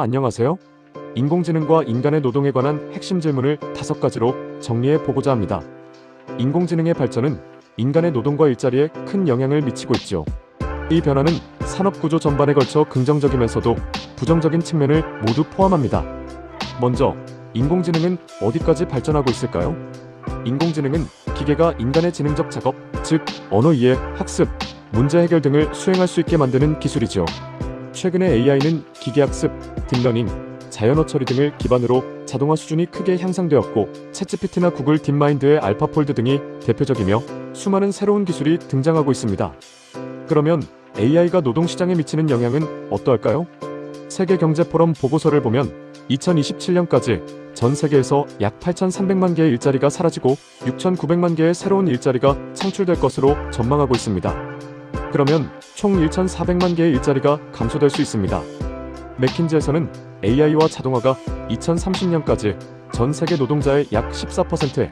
안녕하세요. 인공지능과 인간의 노동에 관한 핵심 질문을 5가지로 정리해 보고자 합니다. 인공지능의 발전은 인간의 노동과 일자리에 큰 영향을 미치고 있죠. 이 변화는 산업구조 전반에 걸쳐 긍정적이면서도 부정적인 측면을 모두 포함합니다. 먼저, 인공지능은 어디까지 발전하고 있을까요? 인공지능은 기계가 인간의 지능적 작업, 즉 언어 이해, 학습, 문제 해결 등을 수행할 수 있게 만드는 기술이죠. 최근에 AI는 기계학습, 딥러닝, 자연어 처리 등을 기반으로 자동화 수준이 크게 향상되었고, 챗GPT나 구글 딥마인드의 알파폴드 등이 대표적이며 수많은 새로운 기술이 등장하고 있습니다. 그러면 AI가 노동시장에 미치는 영향은 어떠할까요? 세계경제포럼 보고서를 보면 2027년까지 전 세계에서 약 8,300만 개의 일자리가 사라지고 6,900만 개의 새로운 일자리가 창출될 것으로 전망하고 있습니다. 그러면 총 1,400만 개의 일자리가 감소될 수 있습니다. 맥킨지에서는 AI와 자동화가 2030년까지 전 세계 노동자의 약 14%에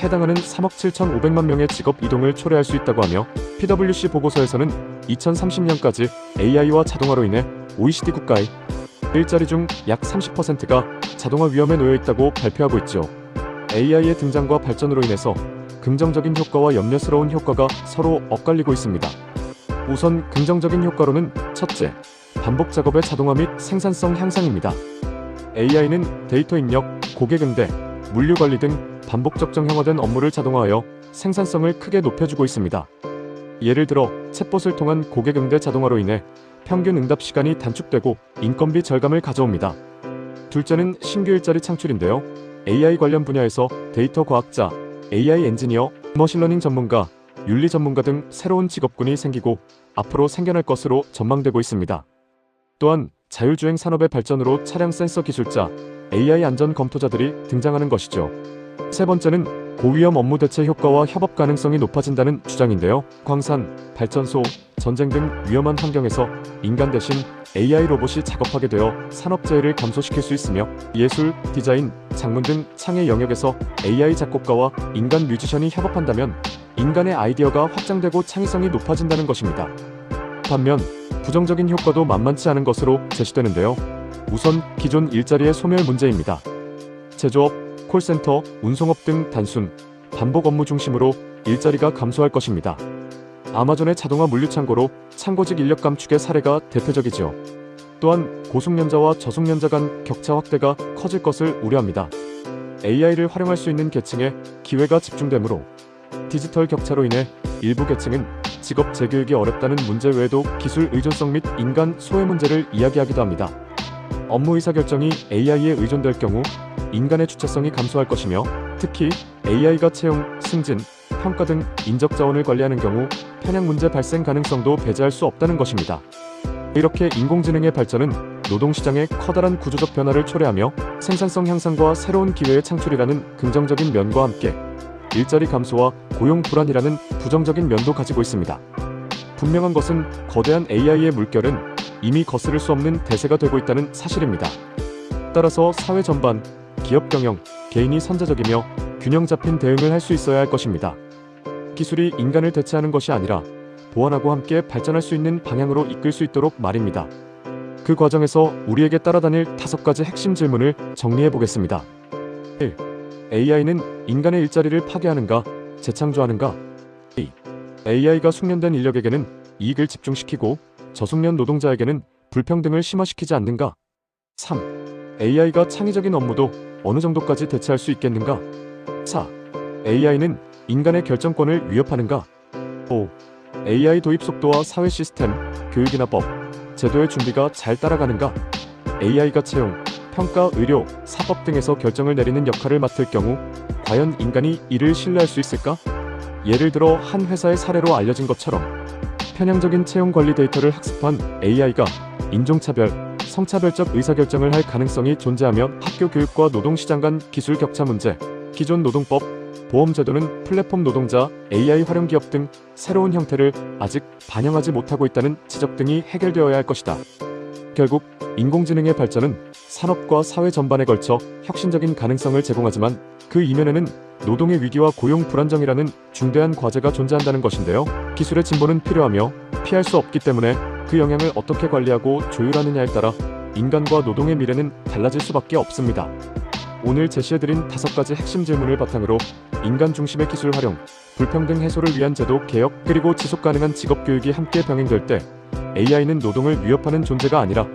해당하는 3억 7,500만 명의 직업 이동을 초래할 수 있다고 하며, PwC 보고서에서는 2030년까지 AI와 자동화로 인해 OECD 국가의 일자리 중 약 30%가 자동화 위험에 놓여 있다고 발표하고 있죠. AI의 등장과 발전으로 인해서 긍정적인 효과와 염려스러운 효과가 서로 엇갈리고 있습니다. 우선 긍정적인 효과로는 첫째, 반복 작업의 자동화 및 생산성 향상입니다. AI는 데이터 입력, 고객 응대, 물류 관리 등 반복적 정형화된 업무를 자동화하여 생산성을 크게 높여주고 있습니다. 예를 들어 챗봇을 통한 고객 응대 자동화로 인해 평균 응답 시간이 단축되고 인건비 절감을 가져옵니다. 둘째는 신규 일자리 창출인데요. AI 관련 분야에서 데이터 과학자, AI 엔지니어, 머신러닝 전문가, 윤리 전문가 등 새로운 직업군이 생기고 앞으로 생겨날 것으로 전망되고 있습니다. 또한 자율주행 산업의 발전으로 차량 센서 기술자, AI 안전 검토자들이 등장하는 것이죠. 세 번째는 고위험 업무 대체 효과와 협업 가능성이 높아진다는 주장인데요. 광산, 발전소, 전쟁 등 위험한 환경에서 인간 대신 AI 로봇이 작업하게 되어 산업재해를 감소시킬 수 있으며, 예술, 디자인, 장문 등 창의 영역에서 AI 작곡가와 인간 뮤지션이 협업한다면 인간의 아이디어가 확장되고 창의성이 높아진다는 것입니다. 반면 부정적인 효과도 만만치 않은 것으로 제시되는데요. 우선 기존 일자리의 소멸 문제입니다. 제조업, 콜센터, 운송업 등 단순, 반복 업무 중심으로 일자리가 감소할 것입니다. 아마존의 자동화 물류창고로 창고직 인력 감축의 사례가 대표적이죠. 또한 고숙련자와 저숙련자 간 격차 확대가 커질 것을 우려합니다. AI를 활용할 수 있는 계층에 기회가 집중되므로 디지털 격차로 인해 일부 계층은 직업 재교육이 어렵다는 문제 외에도 기술 의존성 및 인간 소외 문제를 이야기하기도 합니다. 업무 의사결정이 AI에 의존될 경우 인간의 주체성이 감소할 것이며, 특히 AI가 채용, 승진, 평가 등 인적 자원을 관리하는 경우 편향 문제 발생 가능성도 배제할 수 없다는 것입니다. 이렇게 인공지능의 발전은 노동시장의 커다란 구조적 변화를 초래하며 생산성 향상과 새로운 기회의 창출이라는 긍정적인 면과 함께 일자리 감소와 고용 불안이라는 부정적인 면도 가지고 있습니다. 분명한 것은 거대한 AI의 물결은 이미 거스를 수 없는 대세가 되고 있다는 사실입니다. 따라서 사회 전반, 기업 경영, 개인이 선제적이며 균형 잡힌 대응을 할 수 있어야 할 것입니다. 기술이 인간을 대체하는 것이 아니라 보완하고 함께 발전할 수 있는 방향으로 이끌 수 있도록 말입니다. 그 과정에서 우리에게 따라다닐 5가지 핵심 질문을 정리해 보겠습니다. 1. AI는 인간의 일자리를 파괴하는가, 재창조하는가? 2. AI가 숙련된 인력에게는 이익을 집중시키고 저숙련 노동자에게는 불평등을 심화시키지 않는가? 3. AI가 창의적인 업무도 어느 정도까지 대체할 수 있겠는가? 4. AI는 인간의 결정권을 위협하는가? 5. AI 도입 속도와 사회 시스템, 교육이나 법, 제도의 준비가 잘 따라가는가? AI가 채용, 평가, 의료, 사법 등에서 결정을 내리는 역할을 맡을 경우 과연 인간이 이를 신뢰할 수 있을까? 예를 들어 한 회사의 사례로 알려진 것처럼 편향적인 채용 관리 데이터를 학습한 AI가 인종차별, 성차별적 의사결정을 할 가능성이 존재하면 학교 교육과 노동시장 간 기술 격차 문제, 기존 노동법, 보험제도는 플랫폼 노동자, AI 활용 기업 등 새로운 형태를 아직 반영하지 못하고 있다는 지적 등이 해결되어야 할 것이다. 결국 인공지능의 발전은 산업과 사회 전반에 걸쳐 혁신적인 가능성을 제공하지만 그 이면에는 노동의 위기와 고용 불안정이라는 중대한 과제가 존재한다는 것인데요. 기술의 진보는 필요하며 피할 수 없기 때문에 그 영향을 어떻게 관리하고 조율하느냐에 따라 인간과 노동의 미래는 달라질 수밖에 없습니다. 오늘 제시해드린 5가지 핵심 질문을 바탕으로 인간 중심의 기술 활용, 불평등 해소를 위한 제도 개혁, 그리고 지속가능한 직업교육이 함께 병행될 때 AI는 노동을 위협하는 존재가 아니라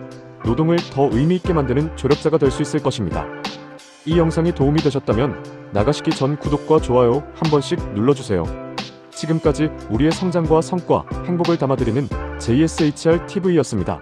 노동을 더 의미있게 만드는 조력자가 될 수 있을 것입니다. 이 영상이 도움이 되셨다면 나가시기 전 구독과 좋아요 한 번씩 눌러주세요. 지금까지 우리의 성장과 성과, 행복을 담아드리는 JSHR TV였습니다.